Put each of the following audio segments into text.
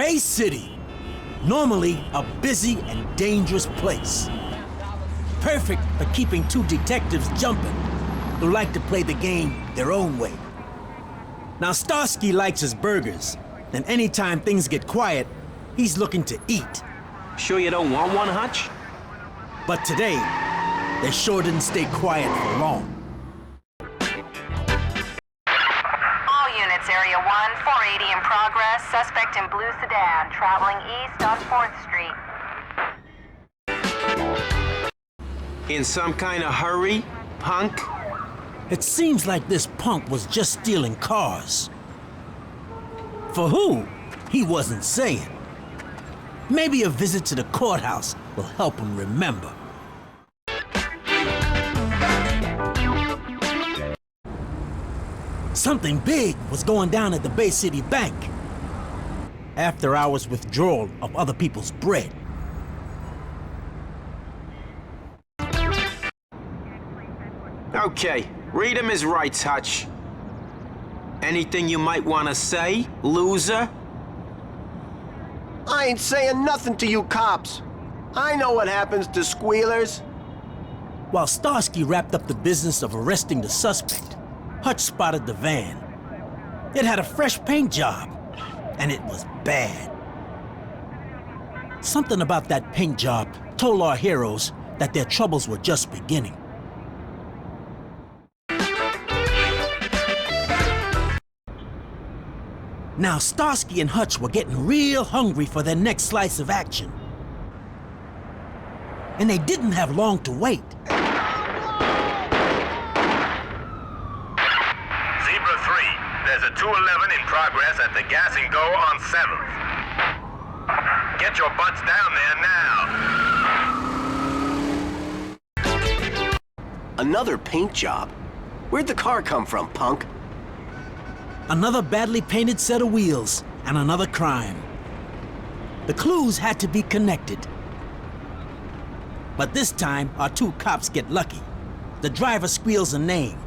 Bay City, normally a busy and dangerous place. Perfect for keeping two detectives jumping who like to play the game their own way. Now, Starsky likes his burgers, and anytime things get quiet, he's looking to eat. Sure you don't want one, Hutch? But today, they sure didn't stay quiet for long. All units, Area 1, 480 in progress. Suspect in blue sedan, traveling east on 4th Street. In some kind of hurry, punk? It seems like this punk was just stealing cars. For who? He wasn't saying. Maybe a visit to the courthouse will help him remember. Something big was going down at the Bay City Bank. After hours withdrawal of other people's bread. Okay, read him his rights, Hutch. Anything you might want to say, loser? I ain't saying nothing to you cops. I know what happens to squealers. While Starsky wrapped up the business of arresting the suspect, Hutch spotted the van. It had a fresh paint job, and it was bad. Something about that paint job told our heroes that their troubles were just beginning. Now, Starsky and Hutch were getting real hungry for their next slice of action. And they didn't have long to wait. Zebra 3, there's a 211 in progress at the Gas and Go on 7th. Get your butts down there now. Another paint job? Where'd the car come from, punk? Another badly painted set of wheels, and another crime. The clues had to be connected. But this time, our two cops get lucky. The driver squeals a name.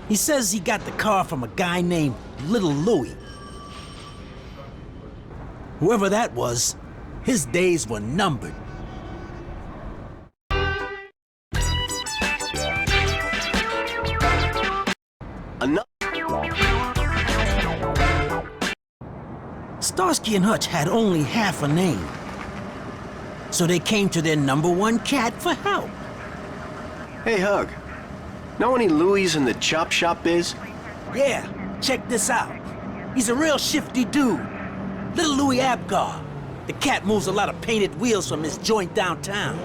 He says he got the car from a guy named Little Louie. Whoever that was, his days were numbered. Starsky and Hutch had only half a name, so they came to their #1 cat for help. Hey, Hug. Know any Louis in the chop shop biz? Yeah, check this out. He's a real shifty dude. Little Louis Abgar. The cat moves a lot of painted wheels from his joint downtown.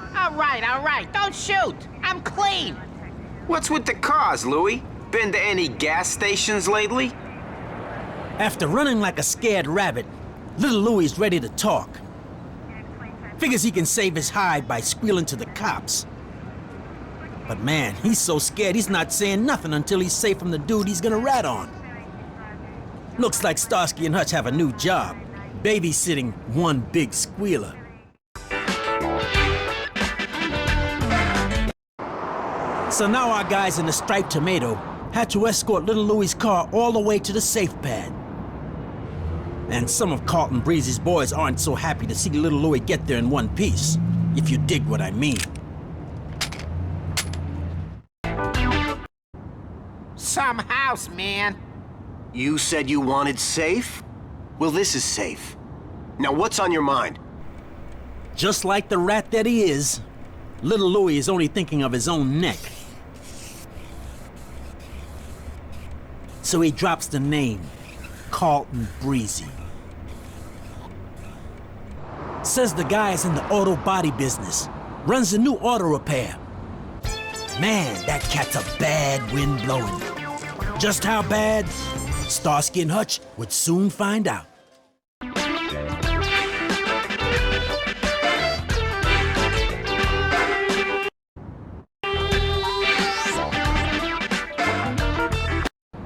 All right, don't shoot. I'm clean. What's with the cars, Louie? Been to any gas stations lately? After running like a scared rabbit, Little Louie's ready to talk. Figures he can save his hide by squealing to the cops. But man, he's so scared he's not saying nothing until he's safe from the dude he's gonna rat on. Looks like Starsky and Hutch have a new job, babysitting one big squealer. So now our guys in the striped tomato had to escort Little Louie's car all the way to the safe pad. And some of Carlton Breezy's boys aren't so happy to see Little Louie get there in one piece, if you dig what I mean. Some house, man. You said you wanted safe? Well, this is safe. Now, what's on your mind? Just like the rat that he is, Little Louie is only thinking of his own neck. So he drops the name, Carlton Breezy. Says the guy is in the auto body business, runs a new auto repair. Man, that cat's a bad wind blowing. Just how bad? Starsky and Hutch would soon find out.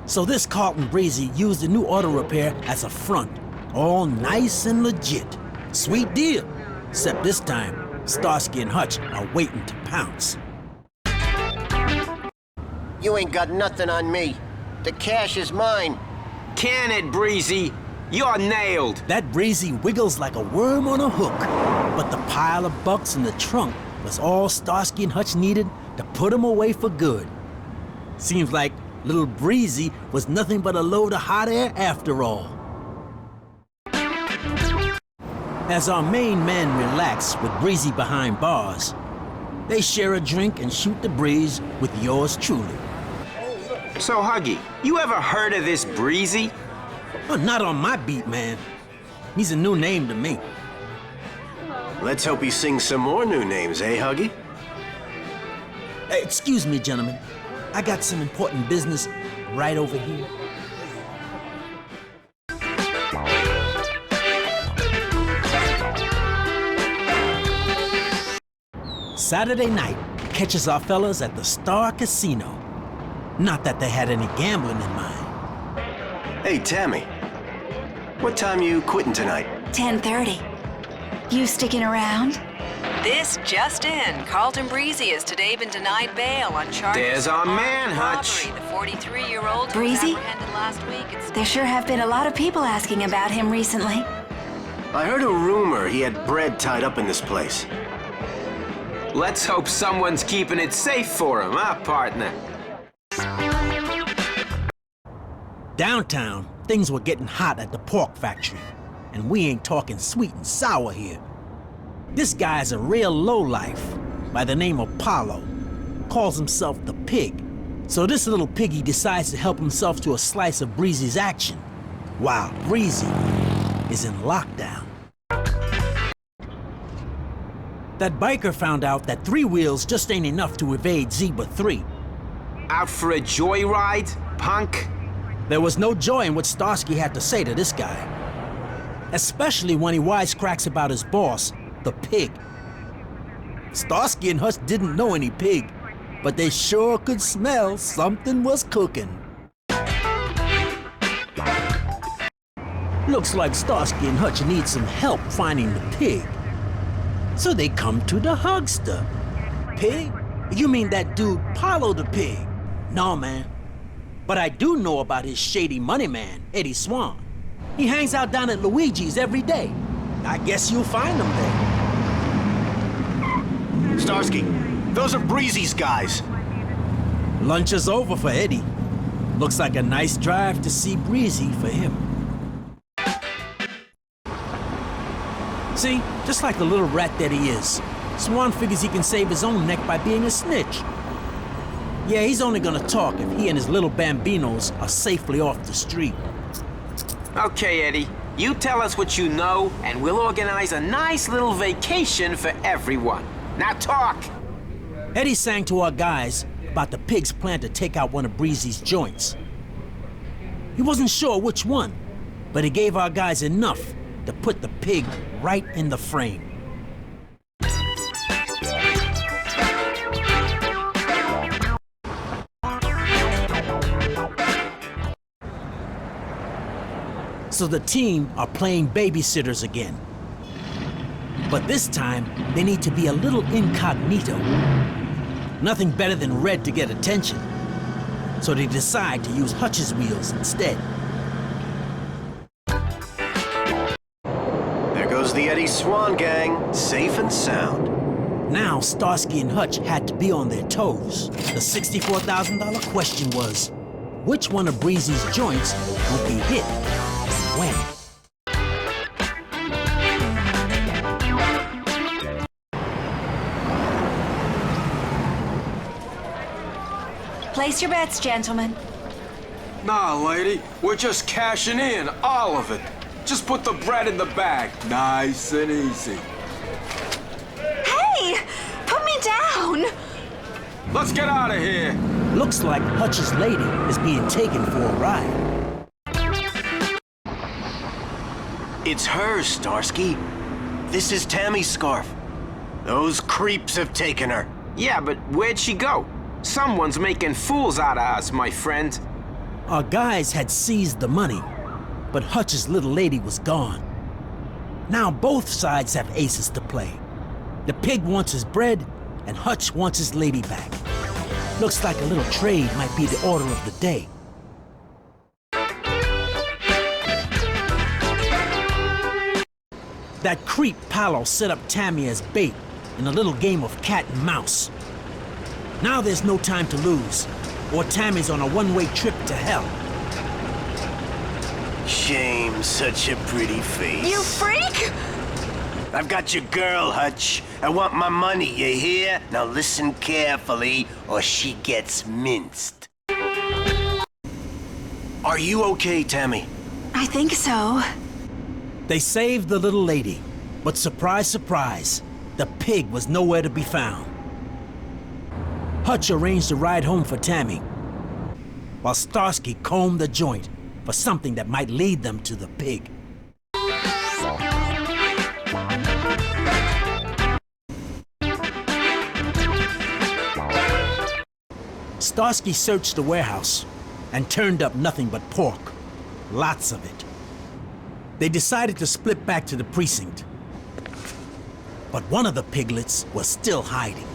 So this Carlton Breezy used the new auto repair as a front. All nice and legit. Sweet deal. Except this time, Starsky and Hutch are waiting to pounce. You ain't got nothing on me. The cash is mine. Can it, Breezy? You're nailed. That Breezy wiggles like a worm on a hook. But the pile of bucks in the trunk was all Starsky and Hutch needed to put him away for good. Seems like little Breezy was nothing but a load of hot air after all. As our main men relax with Breezy behind bars, they share a drink and shoot the breeze with yours truly. So, Huggy, you ever heard of this Breezy? Oh, not on my beat, man. He's a new name to me. Let's hope he sings some more new names, eh, Huggy? Excuse me, gentlemen. I got some important business right over here. Saturday night catches our fellas at the Star Casino. Not that they had any gambling in mind. Hey, Tammy. What time you quitting tonight? 10:30. You sticking around? This just in. Carlton Breezy has today been denied bail on charges There's of our armed man, Hutch. robbery. The 43-year-old was Breezy? apprehended last week. There sure have been a lot of people asking about him recently. I heard a rumor he had bread tied up in this place. Let's hope someone's keeping it safe for him, huh, partner? Downtown, things were getting hot at the pork factory. And we ain't talking sweet and sour here. This guy's a real lowlife by the name of Paulo. Calls himself the Pig. So this little piggy decides to help himself to a slice of Breezy's action, while Breezy is in lockdown. That biker found out that 3 wheels just ain't enough to evade Zebra 3. Out for a joyride, punk? There was no joy in what Starsky had to say to this guy. Especially when he wisecracks about his boss, the Pig. Starsky and Hutch didn't know any pig, but they sure could smell something was cooking. Looks like Starsky and Hutch need some help finding the pig. So they come to the Hugster. Pig? You mean that dude Paulo the Pig? No, man. But I do know about his shady money man, Eddie Swan. He hangs out down at Luigi's every day. I guess you'll find him there. Starsky, those are Breezy's guys. Lunch is over for Eddie. Looks like a nice drive to see Breezy for him. See, just like the little rat that he is, Swan figures he can save his own neck by being a snitch. Yeah, he's only gonna talk if he and his little bambinos are safely off the street. Okay, Eddie, you tell us what you know, and we'll organize a nice little vacation for everyone. Now talk! Eddie sang to our guys about the pig's plan to take out one of Breezy's joints. He wasn't sure which one, but he gave our guys enough to put the pig right in the frame. So the team are playing babysitters again. But this time, they need to be a little incognito. Nothing better than Red to get attention. So they decide to use Hutch's wheels instead. There goes the Eddie Swan gang, safe and sound. Now Starsky and Hutch had to be on their toes. The $64,000 question was, which one of Breezy's joints would be hit and when? Place your bets, gentlemen. Nah, lady, we're just cashing in, all of it. Just put the bread in the bag, nice and easy. Hey! Put me down! Let's get out of here. Looks like Hutch's lady is being taken for a ride. It's hers, Starsky. This is Tammy's scarf. Those creeps have taken her. Yeah, but where'd she go? Someone's making fools out of us, my friend. Our guys had seized the money, but Hutch's little lady was gone. Now both sides have aces to play. The pig wants his bread, and Hutch wants his lady back. Looks like a little trade might be the order of the day. That creep Paolo set up Tammy as bait in a little game of cat and mouse. Now there's no time to lose, or Tammy's on a one-way trip to hell. Shame, such a pretty face. You freak! I've got your girl, Hutch. I want my money, you hear? Now listen carefully, or she gets minced. Are you okay, Tammy? I think so. They saved the little lady, but surprise, surprise, the pig was nowhere to be found. Hutch arranged a ride home for Tammy, while Starsky combed the joint for something that might lead them to the pig. Starsky searched the warehouse and turned up nothing but pork. Lots of it. They decided to split back to the precinct. But one of the piglets was still hiding.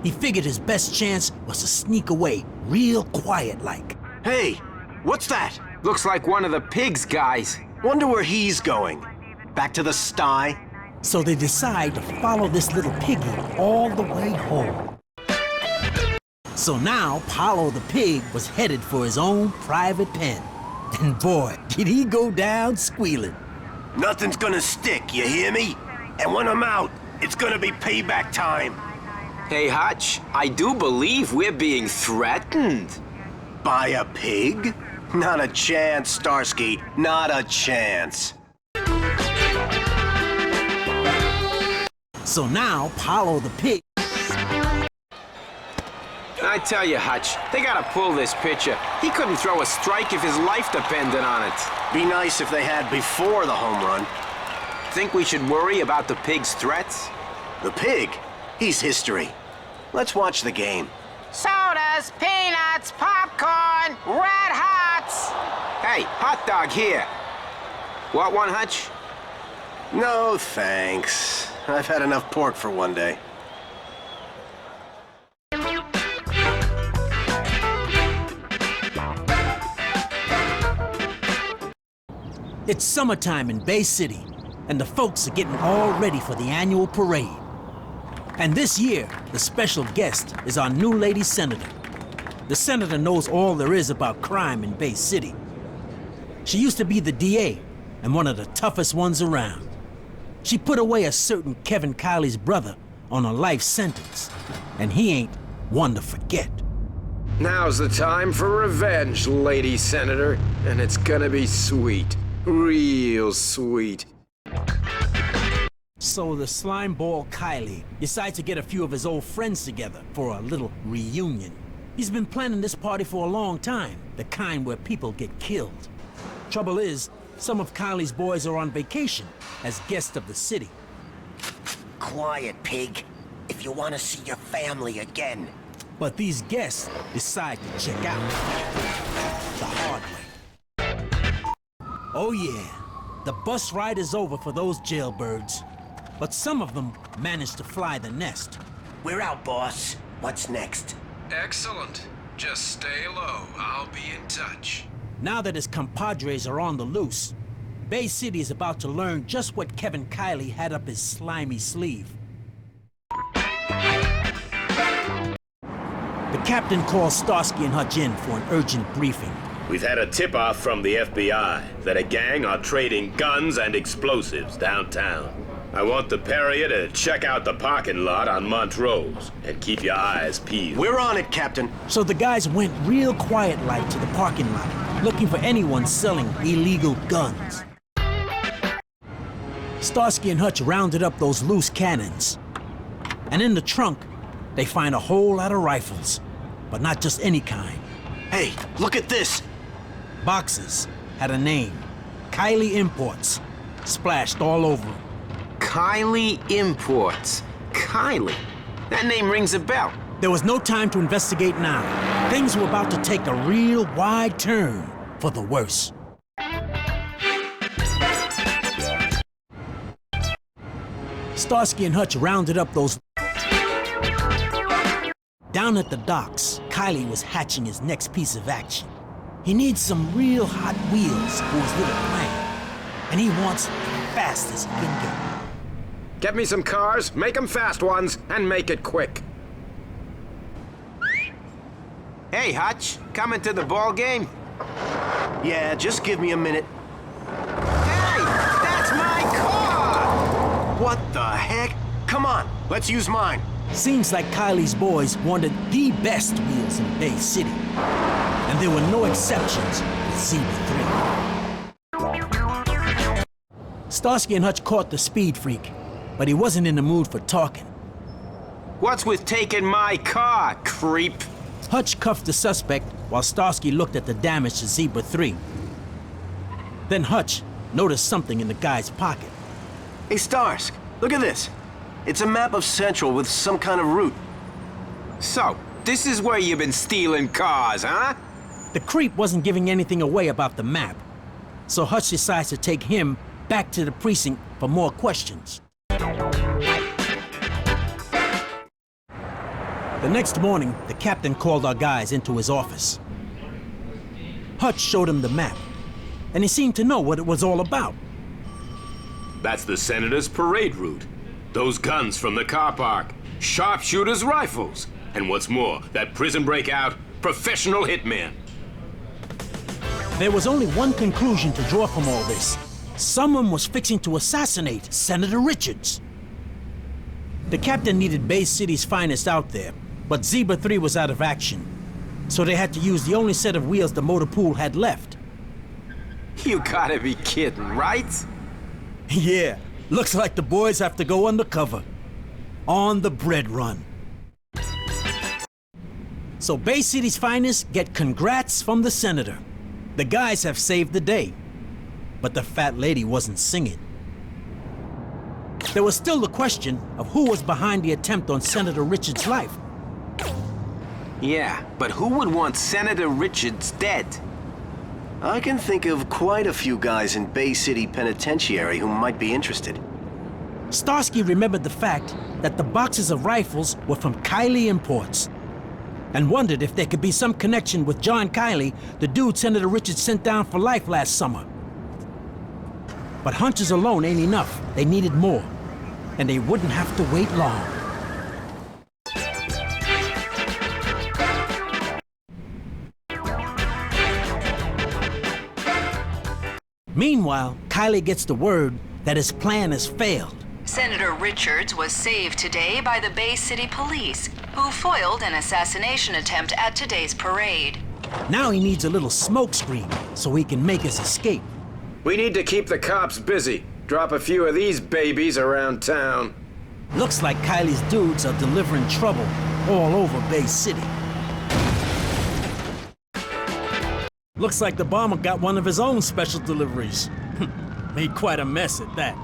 He figured his best chance was to sneak away real quiet-like. Hey, what's that? Looks like one of the pigs, guys. Wonder where he's going. Back to the sty? So they decide to follow this little piggy all the way home. So now, Paolo the pig was headed for his own private pen. And boy, did he go down squealing. Nothing's gonna stick, you hear me? And when I'm out, it's gonna be payback time. Hey, Hutch, I do believe we're being threatened. By a pig? Not a chance, Starsky. Not a chance. So now, Paolo the pig... I tell you, Hutch, they gotta pull this pitcher. He couldn't throw a strike if his life depended on it. Be nice if they had before the home run. Think we should worry about the pig's threats? The pig? He's history. Let's watch the game. Sodas, peanuts, popcorn, red hots. Hey, hot dog here. Want one, Hutch? No, thanks. I've had enough pork for one day. It's summertime in Bay City, and the folks are getting all ready for the annual parade. And this year, the special guest is our new lady senator. The senator knows all there is about crime in Bay City. She used to be the DA, and one of the toughest ones around. She put away a certain Kevin Kiley's brother on a life sentence, and he ain't one to forget. Now's the time for revenge, Lady Senator, and it's gonna be sweet. Real sweet. So the slime ball Kiley decides to get a few of his old friends together for a little reunion. He's been planning this party for a long time, the kind where people get killed. Trouble is, some of Kiley's boys are on vacation as guests of the city. Quiet, pig. If you want to see your family again. But these guests decide to check out the hard way. Oh yeah, the bus ride is over for those jailbirds. But some of them managed to fly the nest. We're out, boss. What's next? Excellent. Just stay low. I'll be in touch. Now that his compadres are on the loose, Bay City is about to learn just what Kevin Kiley had up his slimy sleeve. The captain calls Starsky and Hutch in for an urgent briefing. We've had a tip-off from the FBI that a gang are trading guns and explosives downtown. I want the Perrier to check out the parking lot on Montrose and keep your eyes peeled. We're on it, Captain. So the guys went real quiet-like to the parking lot, looking for anyone selling illegal guns. Starsky and Hutch rounded up those loose cannons. And in the trunk, they find a whole lot of rifles, but not just any kind. Hey, look at this. Boxes had a name, Kiley Imports, splashed all over them. Kiley Imports. Kiley? That name rings a bell. There was no time to investigate now. Things were about to take a real wide turn for the worse. Starsky and Hutch rounded up those... Down at the docks, Kiley was hatching his next piece of action. He needs some real hot wheels for his little plan. And he wants fast as he can get. Get me some cars, make them fast ones, and make it quick. Hey, Hutch, coming to the ball game? Yeah, just give me a minute. Hey, that's my car! What the heck? Come on, let's use mine. Seems like Kylie's boys wanted the best wheels in Bay City. And there were no exceptions with Zebra 3. Starsky and Hutch caught the speed freak, but he wasn't in the mood for talking. What's with taking my car, creep? Hutch cuffed the suspect while Starsky looked at the damage to Zebra 3. Then Hutch noticed something in the guy's pocket. Hey, Starsk, look at this. It's a map of Central with some kind of route. So, this is where you've been stealing cars, huh? The creep wasn't giving anything away about the map, so Hutch decides to take him back to the precinct for more questions. The next morning, the captain called our guys into his office. Hutch showed him the map, and he seemed to know what it was all about. That's the senator's parade route. Those guns from the car park, sharpshooters' rifles, and what's more, that prison breakout, professional hitman. There was only one conclusion to draw from all this. Someone was fixing to assassinate Senator Richards. The captain needed Bay City's finest out there, but Zebra 3 was out of action, so they had to use the only set of wheels the motor pool had left. You gotta be kidding, right? Yeah, looks like the boys have to go undercover. On the bread run. So Bay City's finest get congrats from the senator. The guys have saved the day, but the fat lady wasn't singing. There was still the question of who was behind the attempt on Senator Richards' life. Yeah, but who would want Senator Richards dead? I can think of quite a few guys in Bay City Penitentiary who might be interested. Starsky remembered the fact that the boxes of rifles were from Kylie Imports, and wondered if there could be some connection with John Kiley, the dude Senator Richards sent down for life last summer. But hunches alone ain't enough. They needed more, and they wouldn't have to wait long. Meanwhile, Kiley gets the word that his plan has failed. Senator Richards was saved today by the Bay City Police, who foiled an assassination attempt at today's parade. Now he needs a little smokescreen so he can make his escape. We need to keep the cops busy. Drop a few of these babies around town. Looks like Kylie's dudes are delivering trouble all over Bay City. Looks like the bomber got one of his own special deliveries. Made quite a mess at that.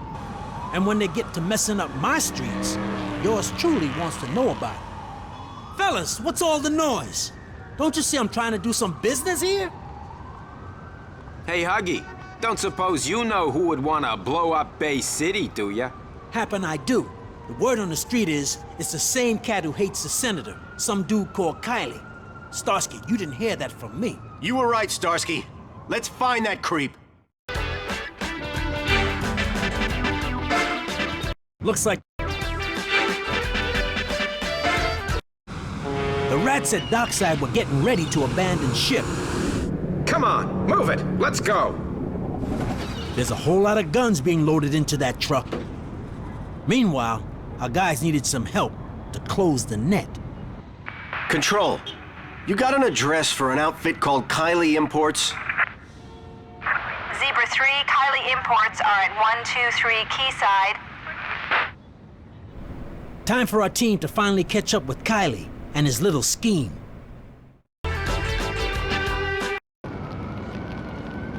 And when they get to messing up my streets, yours truly wants to know about it. Fellas, what's all the noise? Don't you see I'm trying to do some business here? Hey, Huggy, don't suppose you know who would want to blow up Bay City, do ya? Happen I do. The word on the street is, it's the same cat who hates the senator, some dude called Kiley. Starsky, you didn't hear that from me. You were right, Starsky. Let's find that creep. Looks like the rats at Dockside were getting ready to abandon ship. Come on, move it. Let's go. There's a whole lot of guns being loaded into that truck. Meanwhile, our guys needed some help to close the net. Control, you got an address for an outfit called Kylie Imports? Zebra 3, Kylie Imports are at 123 Quayside. Time for our team to finally catch up with Kiley and his little scheme.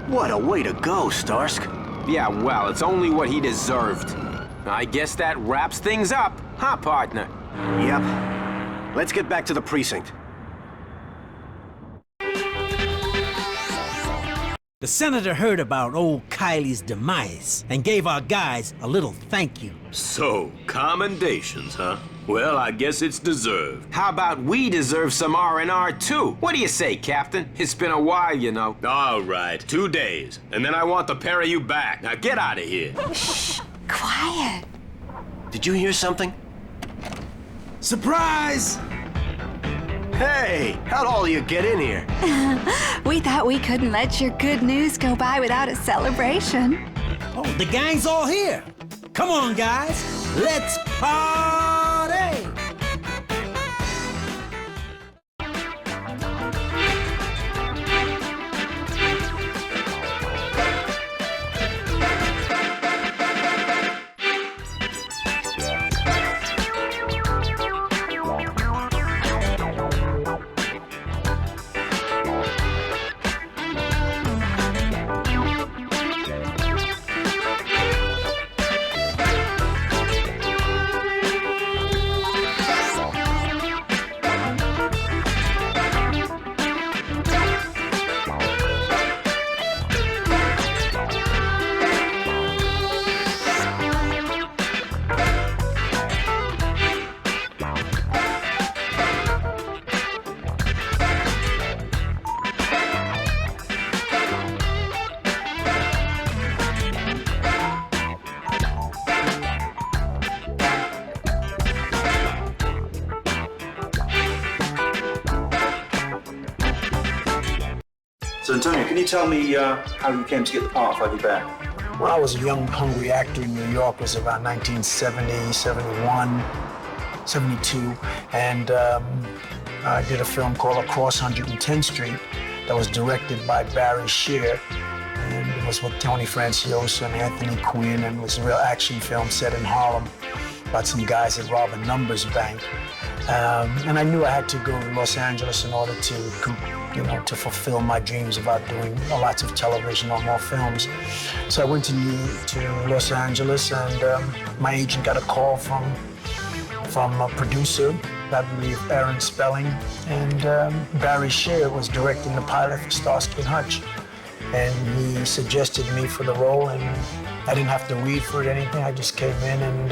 What a way to go, Starsk. Yeah, well, it's only what he deserved. I guess that wraps things up, huh, partner? Yep. Let's get back to the precinct. The senator heard about old Kylie's demise and gave our guys a little thank you. So, commendations, huh? Well, I guess it's deserved. How about we deserve some R&R too? What do you say, Captain? It's been a while, you know. All right, 2 days, and then I want to parry you back. Now get out of here. Shh, quiet. Did you hear something? Surprise! Hey, how'd all of you get in here? We thought we couldn't let your good news go by without a celebration. Oh, the gang's all here. Come on, guys. Let's party! So, Antonio, can you tell me how you came to get the part of Huggy Bear? When I was a young, hungry actor in New York, it was around 1970, 71, 72, and I did a film called Across 110th Street that was directed by Barry Shear, and it was with Tony Franciosa and Anthony Quinn, and it was a real action film set in Harlem about some guys that rob a numbers bank. And I knew I had to go to Los Angeles in order to fulfill my dreams about doing lots of television or more films. So I went to Los Angeles, and my agent got a call from a producer, I believe Aaron Spelling, and Barry Shear was directing the pilot for Starsky Hutch. And he suggested me for the role, and I didn't have to read for it or anything. I just came in and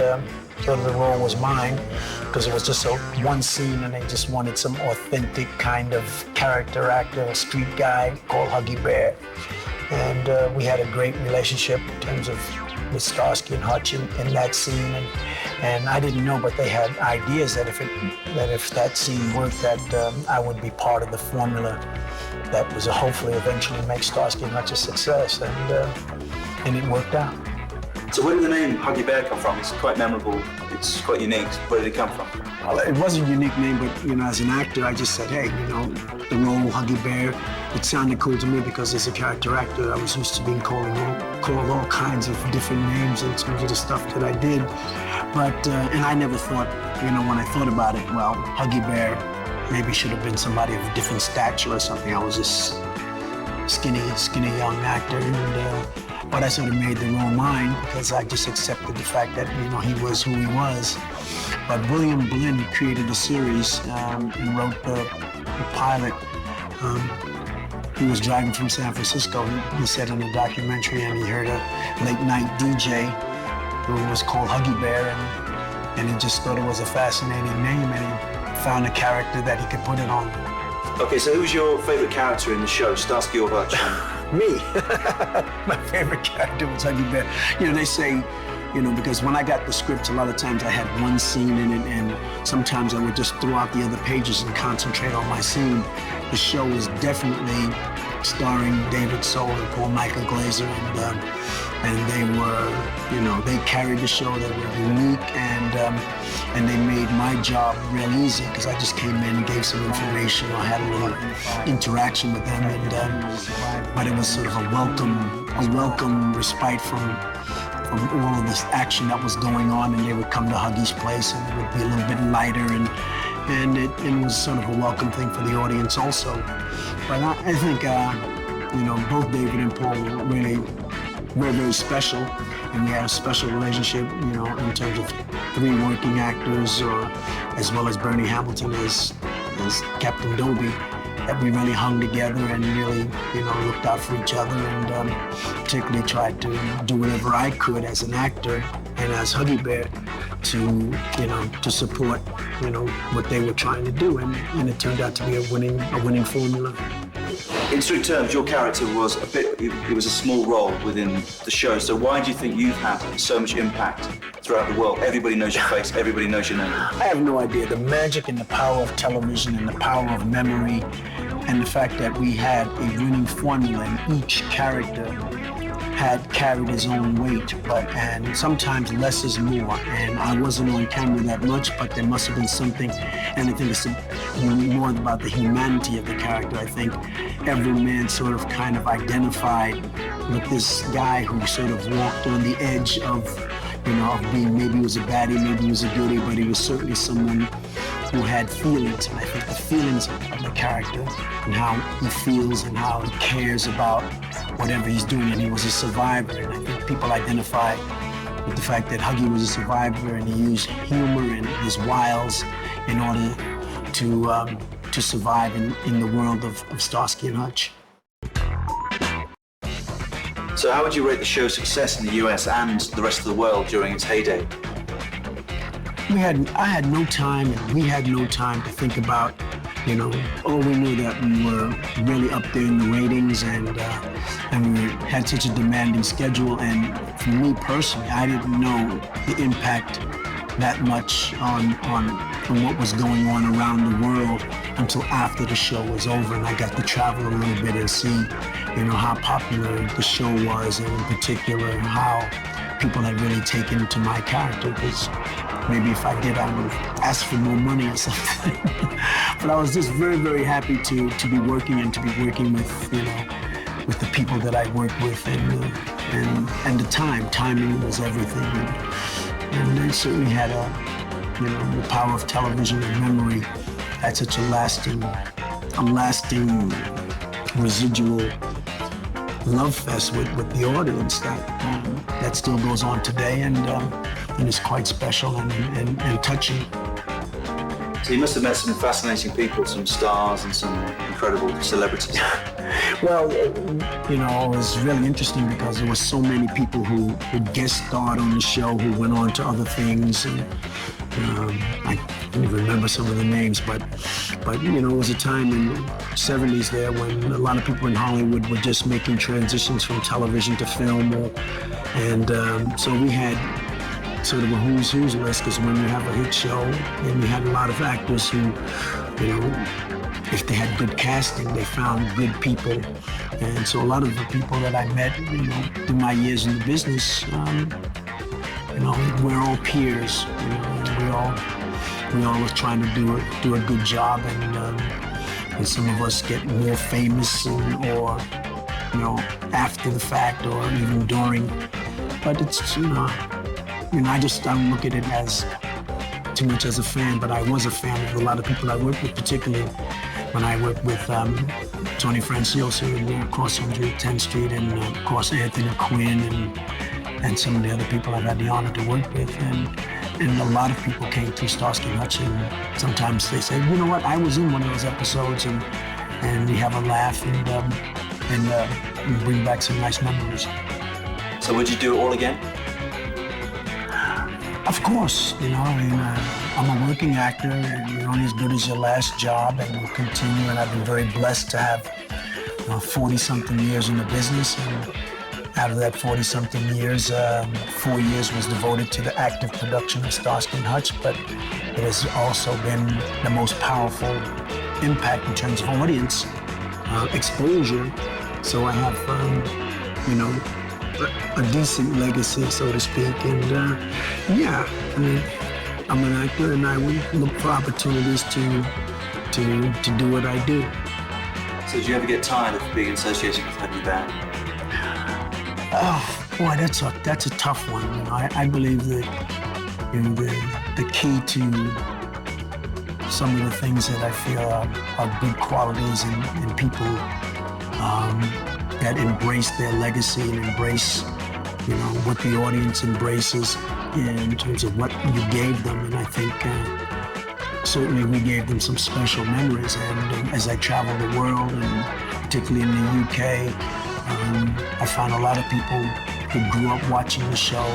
thought the role was mine, because it was just one scene, and they just wanted some authentic kind of character actor, a street guy called Huggy Bear. And we had a great relationship in terms of with Starsky and Hutch in that scene, and I didn't know, but they had ideas that if that scene worked, that I would be part of the formula that was hopefully eventually make Starsky and Hutch a success, and it worked out. So where did the name Huggy Bear come from? It's quite memorable. It's quite unique. Where did it come from? Well, it wasn't a unique name, but as an actor, I just said, hey, the role Huggy Bear, it sounded cool to me because as a character actor, I was used to being called all kinds of different names in terms of the stuff that I did. But and I never thought, when I thought about it, well, Huggy Bear maybe should have been somebody of a different stature or something. I was this skinny young actor, but I sort of made the role mine because I just accepted the fact that, he was who he was. But William Blinn, who created the series and wrote the pilot, he was driving from San Francisco. He said in a documentary, and he heard a late-night DJ who was called Huggy Bear, and he just thought it was a fascinating name, and he found a character that he could put it on. Okay, so who was your favorite character in the show, Starsky or Hutch? Me. My favorite character was Huggy Bear. They say, because when I got the scripts, a lot of times I had one scene in it, and sometimes I would just throw out the other pages and concentrate on my scene. The show was definitely starring David Soul and Paul Michael Glaser, and they were, they carried the show. They were unique, and they made my job real easy because I just came in and gave some information. I had a little interaction with them, but it was sort of a welcome respite from all of this action that was going on, and they would come to Huggy's place, and it would be a little bit lighter, and it was sort of a welcome thing for the audience also. But I think, both David and Paul were really very, very special, and we had a special relationship, in terms of 3 working actors, as well as Bernie Hamilton as Captain Dobie. that we really hung together and really, looked out for each other, and particularly tried to do whatever I could as an actor and as Huggy Bear to support, what they were trying to do, and it turned out to be a winning formula. In strict terms, your character was it was a small role within the show, so why do you think you've had so much impact throughout the world? Everybody knows your face, everybody knows your name. I have no idea. The magic and the power of television and the power of memory and the fact that we had a winning formula and each character had carried his own weight, and sometimes less is more. And I wasn't on camera that much, but there must have been something, and I think it's more about the humanity of the character. I think every man sort of kind of identified with this guy who sort of walked on the edge of being, maybe he was a baddie, maybe he was a goodie, but he was certainly someone who had feelings. And I think the feelings of the character and how he feels and how he cares about whatever he's doing, and he was a survivor. And I think people identify with the fact that Huggy was a survivor, and he used humor and his wiles in order to survive in the world of Starsky and Hutch. So how would you rate the show's success in the US and the rest of the world during its heyday? I had no time, and we had no time to think about, all we knew that we were really up there in the ratings, and we had such a demanding schedule. And for me personally, I didn't know the impact that much on what was going on around the world until after the show was over, and I got to travel a little bit and see, how popular the show was, and in particular how people had really taken to my character. Because maybe if I did, I would have asked for more money or something. But I was just very, very happy to be working with, with the people that I worked with, and the timing was everything. And they certainly had the power of television and memory had such a lasting residual love fest with the audience that still goes on today, and it's quite special and touching. So you must have met some fascinating people, some stars and some incredible celebrities. Well, it was really interesting because there were so many people who guest starred on the show, who went on to other things, and I don't even remember some of the names, but it was a time in the 70s there when a lot of people in Hollywood were just making transitions from television to film, so we had sort of a who's list, because when you have a hit show, and you had a lot of actors who, if they had good casting, they found good people. And so a lot of the people that I met, through my years in the business, we're all peers. We all was trying to do a good job, and some of us get more famous, or after the fact, or even during. But it's I don't look at it as too much as a fan, but I was a fan of a lot of people I worked with, particularly when I worked with Tony Francioso across 110th Street, and of course Anthony Quinn, and some of the other people I've had the honor to work with, and a lot of people came through Starsky Hutch, and sometimes they say, you know what, I was in one of those episodes, and we have a laugh, and we bring back some nice memories. So would you do it all again? Of course, I'm a working actor, and you're only as good as your last job, and we'll continue. And I've been very blessed to have 40-something years in the business, and out of that 40-something years, 4 years was devoted to the active production of Starsky and Hutch, but it has also been the most powerful impact in terms of audience exposure. So I have, a decent legacy, so to speak, and I'm an actor, and I would look for opportunities to do what I do. So did you ever get tired of being associated with Huggy Band? Oh boy, that's a tough one. I believe that the key to some of the things that I feel are good qualities in people that embrace their legacy and embrace, what the audience embraces in terms of what you gave them. And I think certainly we gave them some special memories. And as I traveled the world, and particularly in the UK, I found a lot of people who grew up watching the show,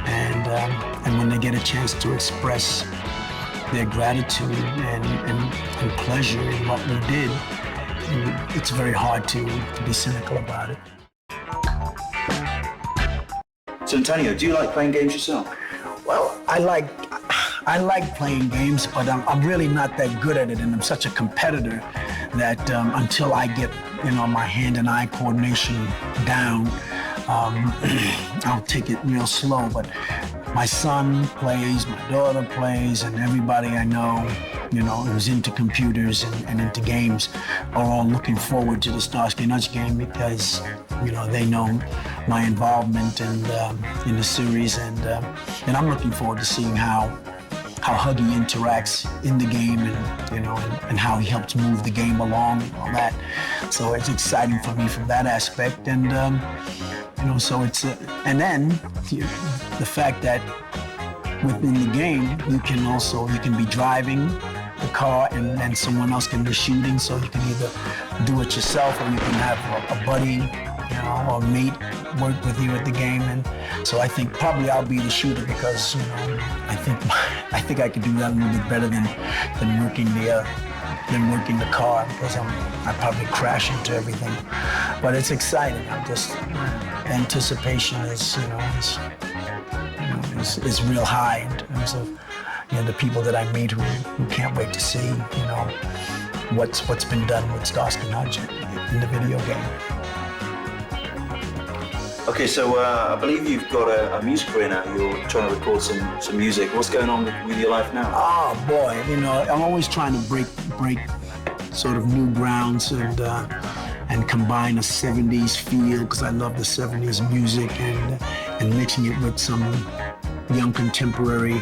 and when they get a chance to express their gratitude and pleasure in what we did, it's very hard to be cynical about it. So Antonio, do you like playing games yourself? Well, I like playing games, but I'm really not that good at it, and I'm such a competitor that until I get my hand and eye coordination down, I'll take it real slow. But my son plays, my daughter plays, and everybody I know, who's into computers and into games are all looking forward to the Starsky Hutch game because, they know my involvement in the series, and I'm looking forward to seeing how Huggy interacts in the game, and how he helps move the game along and all that. So it's exciting for me from that aspect, and so it's and then the fact that within the game you can be driving the car and then someone else can be shooting, so you can either do it yourself or you can have a buddy, or a mate work with you at the game. And so I think probably I'll be the shooter because I think I could do that a little bit better than working the car, because I probably crash into everything. But it's exciting. I'm just anticipation is real high in terms of the people that I meet who can't wait to see what's been done with Starsky Hutch in the video game. Okay, so I believe you've got a music career now. You're trying to record some music. What's going on with your life now? Oh boy, I'm always trying to break sort of new grounds and combine a 70s feel, because I love the 70s music, and mixing it with some young contemporary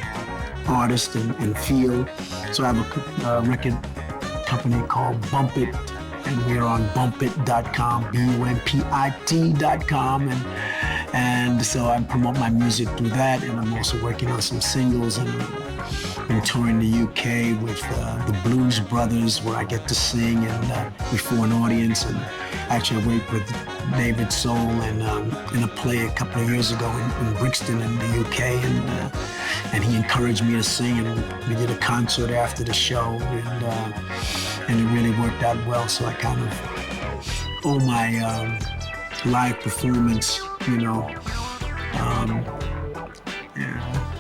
artist and feel. So I have a record company called Bump It, and we're on bumpit.com, bumpit.com, and so I promote my music through that, and I'm also working on some singles, and I'm touring the UK with the Blues Brothers, where I get to sing and before an audience. And actually I worked with David Soul in a play a couple of years ago in Brixton in the UK, and he encouraged me to sing, and we did a concert after the show, and it really worked out well. So I kind of owe my live performance,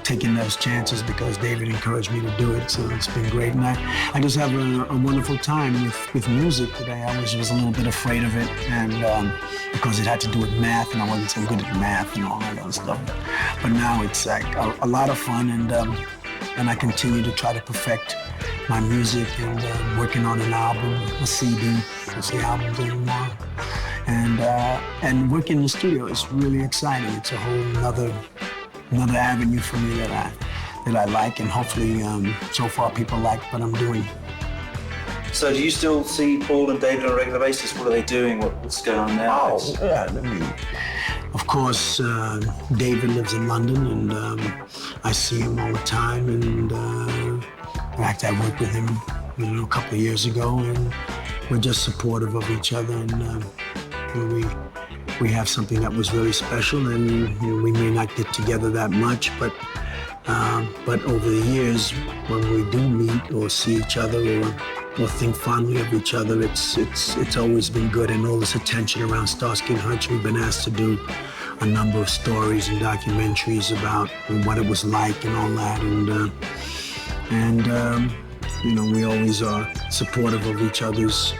taking those chances because David encouraged me to do it. So it's been great, and I just have a wonderful time with music today. I was a little bit afraid of it, and because it had to do with math, and I wasn't so good at math and all that other stuff. But now it's like a lot of fun, and I continue to try to perfect my music, and working on an album, a CD, because the album's anymore. And working in the studio is really exciting. It's a whole another avenue for me that I like, and hopefully so far people like what I'm doing. So do you still see Paul and David on a regular basis? What are they doing? What's going on now? Oh, yeah, of course, David lives in London, and I see him all the time, and in fact, I worked with him a couple of years ago, and we're just supportive of each other, and we have something that was really special, and we may not get together that much, but over the years, when we do meet or see each other or think fondly of each other, it's always been good. And all this attention around Starsky Hutch, we've been asked to do a number of stories and documentaries about what it was like and all that, and we always are supportive of each other's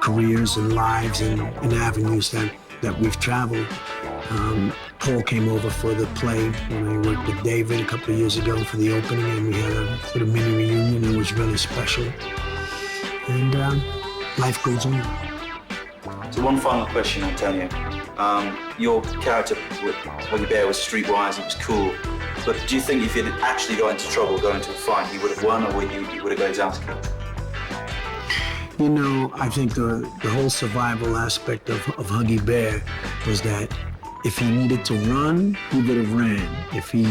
careers and lives and avenues that we've traveled. Paul came over for the play when I worked with David a couple of years ago for the opening, and we had a mini reunion. It was really special. And life goes on. So one final question, Antonio. Your character with Huggy Bear was streetwise, it was cool. But do you think if he had actually got into trouble going to a fight, he would have won, or he would have got his ass kicked? I think the whole survival aspect of Huggy Bear was that if he needed to run, he would have ran. If he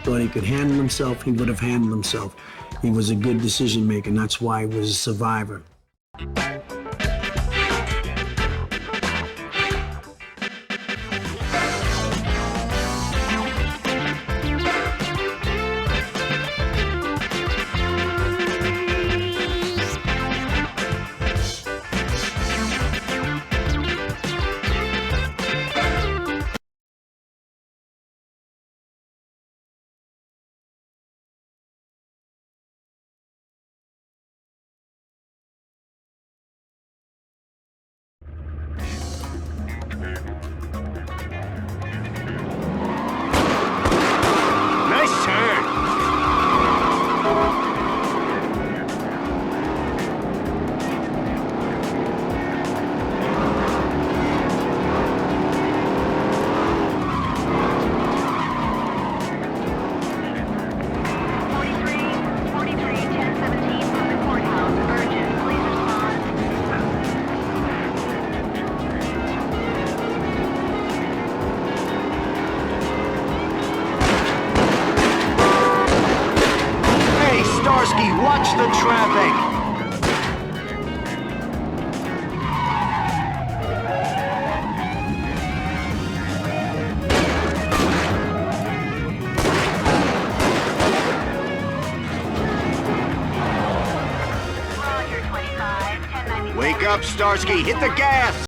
thought he could handle himself, he would have handled himself. He was a good decision maker, and that's why he was a survivor. Nice turn. Starsky, watch the traffic! Wake up, Starsky, hit the gas!